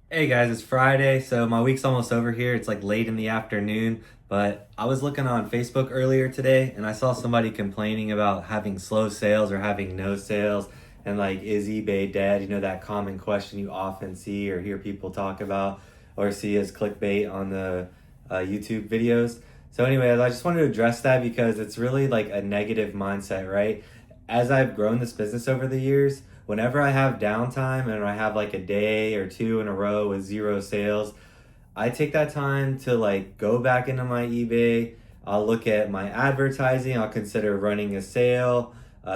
Hey guys, it's Friday, so my week's almost over here. It's like late in the afternoon, but I was looking on Facebook earlier today and I saw somebody complaining about having slow sales or having no sales. And like, is eBay dead? You know, that common question you often see or hear people talk about or see as clickbait on the YouTube videos. So, anyways, I just wanted to address that because it's really like a negative mindset, right? As I've grown this business over the years, whenever I have downtime and I have like a day or two in a row with zero sales, I take that time to like go back into my eBay. I'll look at my advertising. I'll consider running a sale,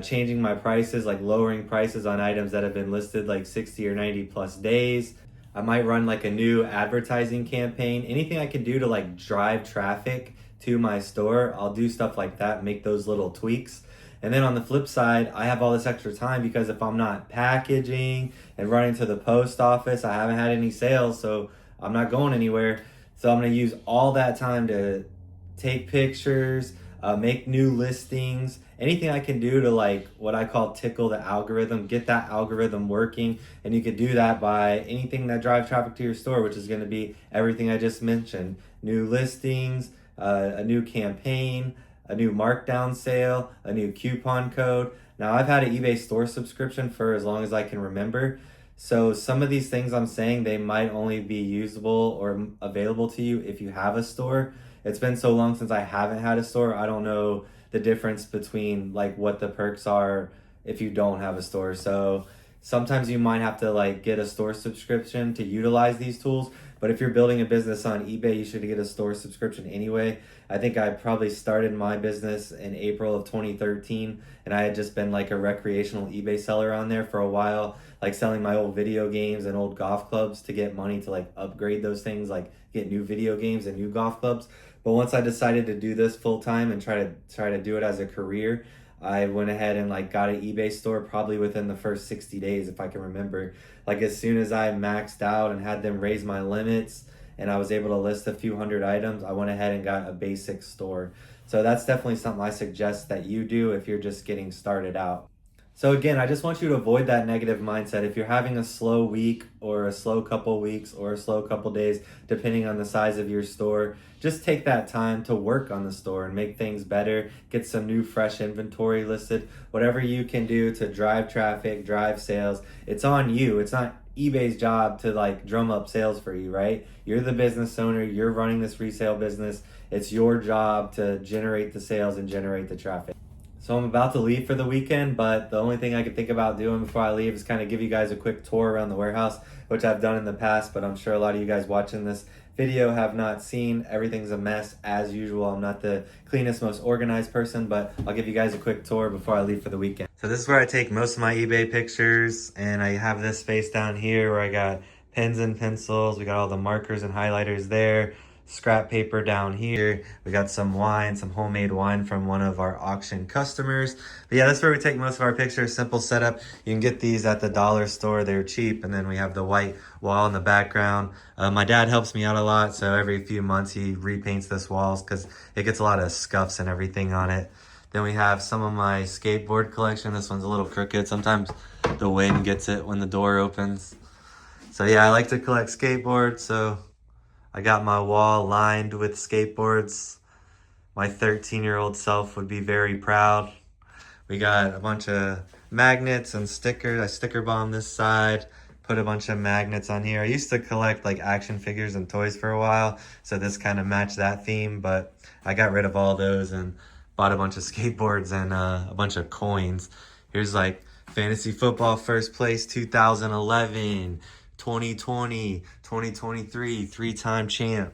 changing my prices, like lowering prices on items that have been listed like 60 or 90 plus days. I might run like a new advertising campaign. Anything I can do to like drive traffic to my store, I'll do stuff like that, make those little tweaks. And then on the flip side, I have all this extra time because if I'm not packaging and running to the post office, I haven't had any sales, so I'm not going anywhere. So I'm going to use all that time to take pictures, make new listings, anything I can do to like what I call tickle the algorithm, get that algorithm working. And you could do that by anything that drives traffic to your store, which is going to be everything I just mentioned: new listings, a new campaign, a new markdown sale, a new coupon code. Now, I've had an eBay store subscription for as long as I can remember. So some of these things I'm saying, they might only be usable or available to you if you have a store. It's been so long since I haven't had a store. I don't know the difference between like what the perks are if you don't have a store. So sometimes you might have to like get a store subscription to utilize these tools. But if you're building a business on eBay, you should get a store subscription anyway. I think I probably started my business in April of 2013, and I had just been like a recreational eBay seller on there for a while, like selling my old video games and old golf clubs to get money to like upgrade those things, like get new video games and new golf clubs. But once I decided to do this full time and try to do it as a career, I went ahead and like got an eBay store probably within the first 60 days, if I can remember. Like as soon as I maxed out and had them raise my limits and I was able to list a few hundred items, I went ahead and got a basic store. So that's definitely something I suggest that you do if you're just getting started out. So again, I just want you to avoid that negative mindset. If you're having a slow week or a slow couple weeks or a slow couple days, depending on the size of your store, just take that time to work on the store and make things better, get some new fresh inventory listed, whatever you can do to drive traffic, drive sales. It's on you. It's not eBay's job to like drum up sales for you, right? You're the business owner, you're running this resale business. It's your job to generate the sales and generate the traffic. So I'm about to leave for the weekend, but the only thing I could think about doing before I leave is kind of give you guys a quick tour around the warehouse, which I've done in the past, but I'm sure a lot of you guys watching this video have not seen. Everything's a mess as usual. I'm not the cleanest, most organized person, but I'll give you guys a quick tour before I leave for the weekend. So this is where I take most of my eBay pictures, and I have this space down here where I got pens and pencils. We got all the markers and highlighters there. Scrap paper down here. We got some wine, some homemade wine from one of our auction customers. But yeah, that's where we take most of our pictures. Simple setup. You can get these at the dollar store. They're cheap. And then we have the white wall in the background. My dad helps me out a lot. So every few months he repaints this walls because it gets a lot of scuffs and everything on it. Then we have some of my skateboard collection. This one's a little crooked. Sometimes the wind gets it when the door opens. So yeah, I like to collect skateboards. So I got my wall lined with skateboards. My 13-year-old self would be very proud. We got a bunch of magnets and stickers. I sticker bombed this side, put a bunch of magnets on here. I used to collect like action figures and toys for a while, so this kind of matched that theme, but I got rid of all those and bought a bunch of skateboards and a bunch of coins. Here's like fantasy football first place 2011. 2020, 2023, three-time champ.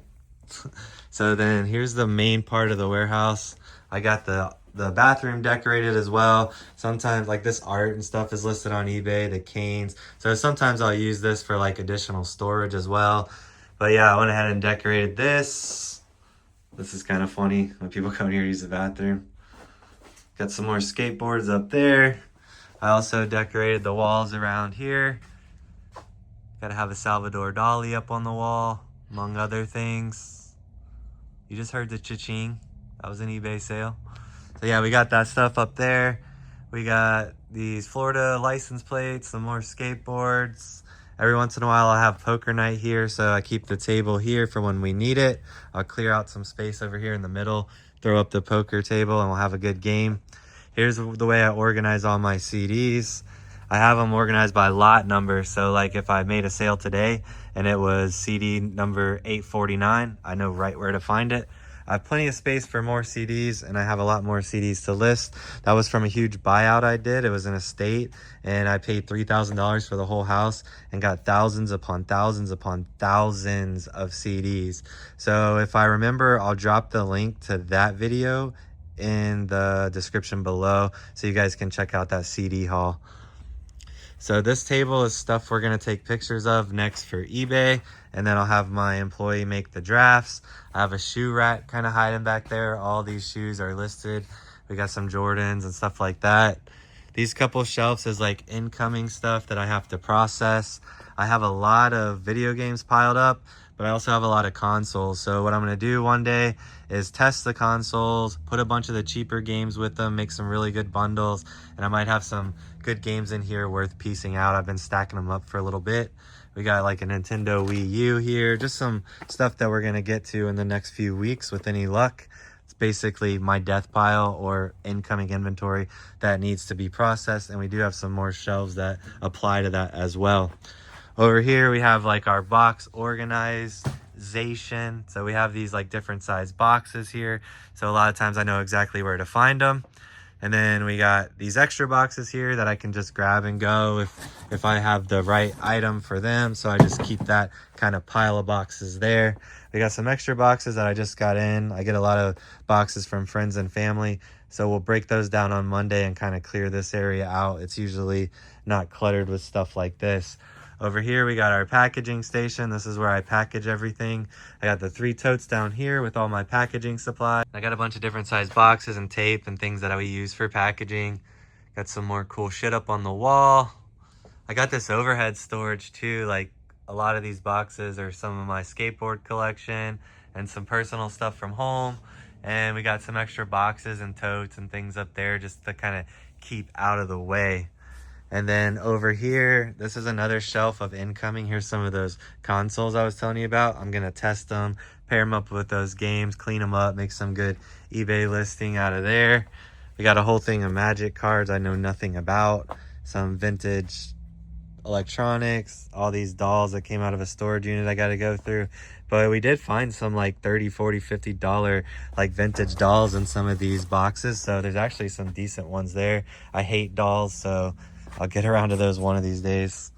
So then here's the main part of the warehouse. I got the bathroom decorated as well. Sometimes like this art and stuff is listed on eBay, the canes. So sometimes I'll use this for like additional storage as well. But yeah, I went ahead and decorated this. This is kind of funny when people come here to use the bathroom. Got some more skateboards up there. I also decorated the walls around here. Gotta have a Salvador Dali up on the wall, among other things. You just heard the cha-ching. That was an eBay sale. So yeah, we got that stuff up there. We got these Florida license plates, some more skateboards, Every once in a while I'll have poker night here, so I keep the table here for when we need it. I'll clear out some space over here in the middle, throw up the poker table, and we'll have a good game. Here's the way I organize all my CDs. I have them organized by lot number, so like if I made a sale today and it was CD number 849, I know right where to find it. I have plenty of space for more CDs, and I have a lot more CDs to list. That was from a huge buyout I did. It was an estate, and I paid $3,000 for the whole house and got thousands upon thousands upon thousands of CDs. So if I remember, I'll drop the link to that video in the description below so you guys can check out that CD haul. So this table is stuff we're going to take pictures of next for eBay, and then I'll have my employee make the drafts. I have a shoe rack kind of hiding back there. All these shoes are listed. We got some Jordans and stuff like that. These couple shelves is like incoming stuff that I have to process. I have a lot of video games piled up, but I also have a lot of consoles. So what I'm going to do one day is test the consoles, put a bunch of the cheaper games with them, make some really good bundles, and I might have some good games in here worth piecing out. I've been stacking them up for a little bit. We got like a Nintendo Wii U here, just some stuff that we're going to get to in the next few weeks with any luck. It's basically my death pile or incoming inventory that needs to be processed, and we do have some more shelves that apply to that as well. Over here we have like our box organization. So we have these like different size boxes here. So a lot of times I know exactly where to find them. And then we got these extra boxes here that I can just grab and go if I have the right item for them. So I just keep that kind of pile of boxes there. We got some extra boxes that I just got in. I get a lot of boxes from friends and family. So we'll break those down on Monday and kind of clear this area out. It's usually not cluttered with stuff like this. Over here, we got our packaging station. This is where I package everything. I got the 3 totes down here with all my packaging supplies. I got a bunch of different size boxes and tape and things that we use for packaging. Got some more cool shit up on the wall. I got this overhead storage too. Like a lot of these boxes are some of my skateboard collection and some personal stuff from home. And we got some extra boxes and totes and things up there just to kind of keep out of the way. And then over here, this is another shelf of incoming. Here's some of those consoles I was telling you about. I'm going to test them, pair them up with those games, clean them up, make some good eBay listing out of there. We got a whole thing of Magic cards I know nothing about. Some vintage electronics, all these dolls that came out of a storage unit I got to go through. But we did find some like $30, $40, $50 like vintage dolls in some of these boxes. So there's actually some decent ones there. I hate dolls, so I'll get around to those one of these days.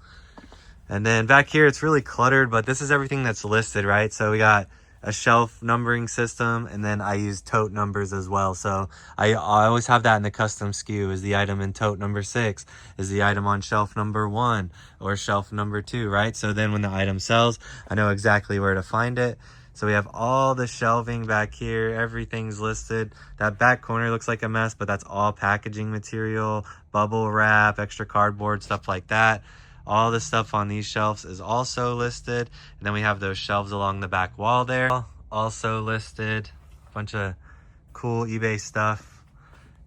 And then back here, it's really cluttered, but this is everything that's listed, right? So we got a shelf numbering system, and then I use tote numbers as well. So I always have that in the custom SKU. Is the item in tote number 6? Is the item on shelf number 1 or shelf number 2, right? So then when the item sells, I know exactly where to find it. So we have all the shelving back here. Everything's listed. That back corner looks like a mess, but that's all packaging material, bubble wrap, extra cardboard, stuff like that. All the stuff on these shelves is also listed. And then we have those shelves along the back wall there, also listed. A bunch of cool eBay stuff.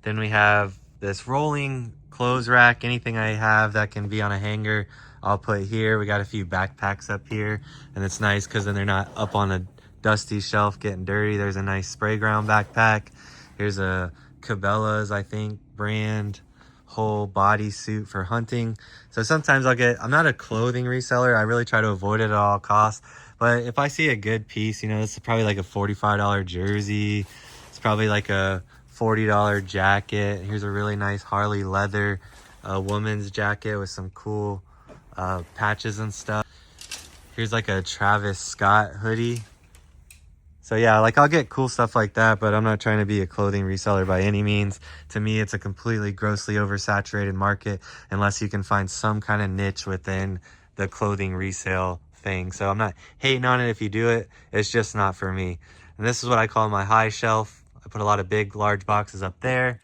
Then we have this rolling clothes rack. Anything I have that can be on a hanger, I'll put here. We got a few backpacks up here, and it's nice because then they're not up on a dusty shelf getting dirty. There's a nice spray ground backpack. Here's a Cabela's, I think, brand whole body suit for hunting. So sometimes I'm not a clothing reseller. I really try to avoid it at all costs. But if I see a good piece, you know, this is probably like a $45 jersey. It's probably like a $40 jacket. Here's a really nice Harley leather woman's jacket with some cool patches and stuff. Here's like a Travis Scott hoodie. So yeah, like I'll get cool stuff like that, but I'm not trying to be a clothing reseller by any means. To me, it's a completely grossly oversaturated market unless you can find some kind of niche within the clothing resale thing. So I'm not hating on it if you do it. It's just not for me. And this is what I call my high shelf. I put a lot of big, large boxes up there.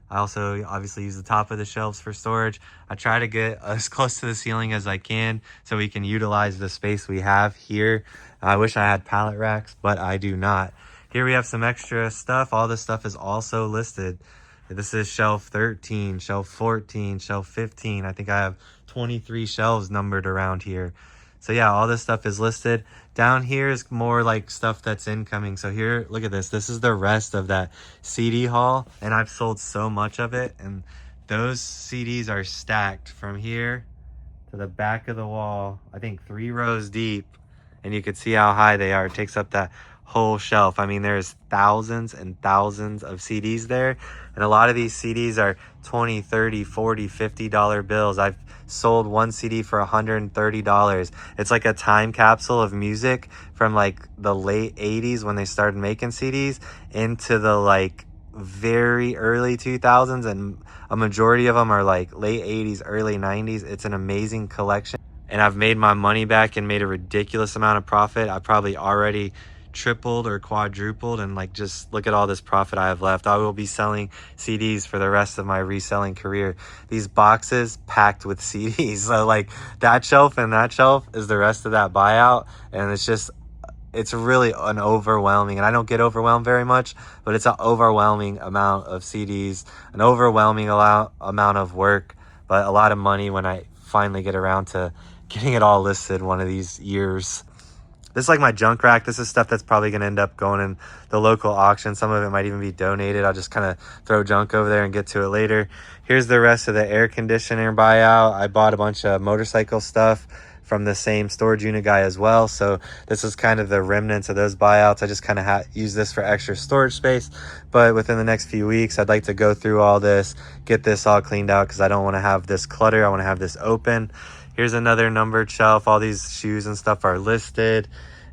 I also obviously use the top of the shelves for storage. I try to get as close to the ceiling as I can so we can utilize the space we have here. I wish I had pallet racks, but I do not. Here we have some extra stuff. All this stuff is also listed. This is shelf 13, shelf 14, shelf 15. I think I have 23 shelves numbered around here. So yeah, all this stuff is listed. Down here is more like stuff that's incoming. So here, look at this. This is the rest of that CD haul, and I've sold so much of it. And those CDs are stacked from here to the back of the wall, I think 3 rows deep. And you can see how high they are. It takes up that whole shelf. I mean, there's thousands and thousands of CDs there. And a lot of these CDs are 20, 30, 40, $50 bills. I've sold one CD for $130. It's like a time capsule of music from like the late 80s when they started making CDs into the like very early 2000s, and a majority of them are like late 80s, early 90s. It's an amazing collection, and I've made my money back and made a ridiculous amount of profit. I probably already tripled or quadrupled, and like, just look at all this profit I have left. I will be selling CDs for the rest of my reselling career. These boxes packed with CDs. So like that shelf and that shelf is the rest of that buyout, and it's really an overwhelming, and I don't get overwhelmed very much, but it's an overwhelming amount of CDs, an overwhelming amount of work, but a lot of money when I finally get around to getting it all listed one of these years. This is like my junk rack. This is stuff that's probably going to end up going in the local auction. Some of it might even be donated. I'll just kind of throw junk over there and get to it later. Here's the rest of the air conditioner buyout. I bought a bunch of motorcycle stuff from the same storage unit guy as well. So this is kind of the remnants of those buyouts. I just kind of use this for extra storage space. But within the next few weeks, I'd like to go through all this, get this all cleaned out, because I don't want to have this clutter. I want to have this open. Here's another numbered shelf. All these shoes and stuff are listed.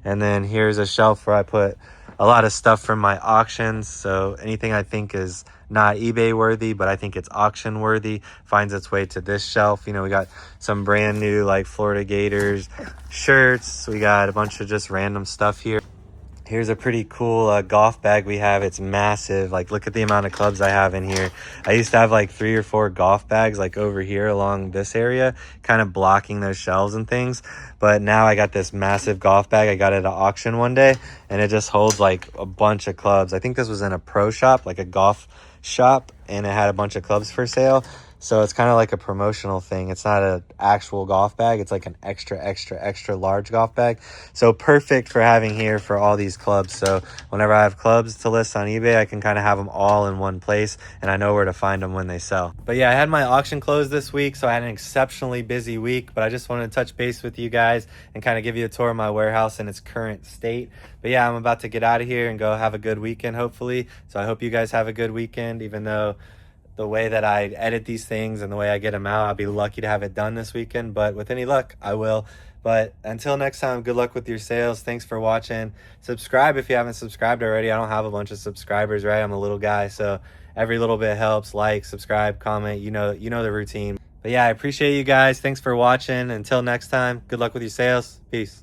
And then here's a shelf where I put a lot of stuff from my auctions. So anything I think is not eBay worthy, but I think it's auction worthy, finds its way to this shelf. You know, we got some brand new like Florida Gators shirts. We got a bunch of just random stuff here. Here's a pretty cool golf bag we have. It's massive. Like, look at the amount of clubs I have in here. I used to have like 3 or 4 golf bags like over here along this area, kind of blocking those shelves and things. But now I got this massive golf bag. I got it at auction one day, and it just holds like a bunch of clubs. I think this was in a pro shop, like a golf shop, and it had a bunch of clubs for sale. So it's kind of like a promotional thing. It's not an actual golf bag. It's like an extra large golf bag. So perfect for having here for all these clubs. So whenever I have clubs to list on eBay, I can kind of have them all in one place, and I know where to find them when they sell. But yeah, I had my auction close this week, so I had an exceptionally busy week, but I just wanted to touch base with you guys and kind of give you a tour of my warehouse in its current state. But yeah, I'm about to get out of here and go have a good weekend, hopefully. So I hope you guys have a good weekend, even though the way that I edit these things and the way I get them out, I'll be lucky to have it done this weekend, but with any luck, I will. But until next time, good luck with your sales. Thanks for watching. Subscribe if you haven't subscribed already. I don't have a bunch of subscribers, right? I'm a little guy, so every little bit helps. Like, subscribe, comment, you know the routine. But yeah, I appreciate you guys. Thanks for watching. Until next time, good luck with your sales. Peace.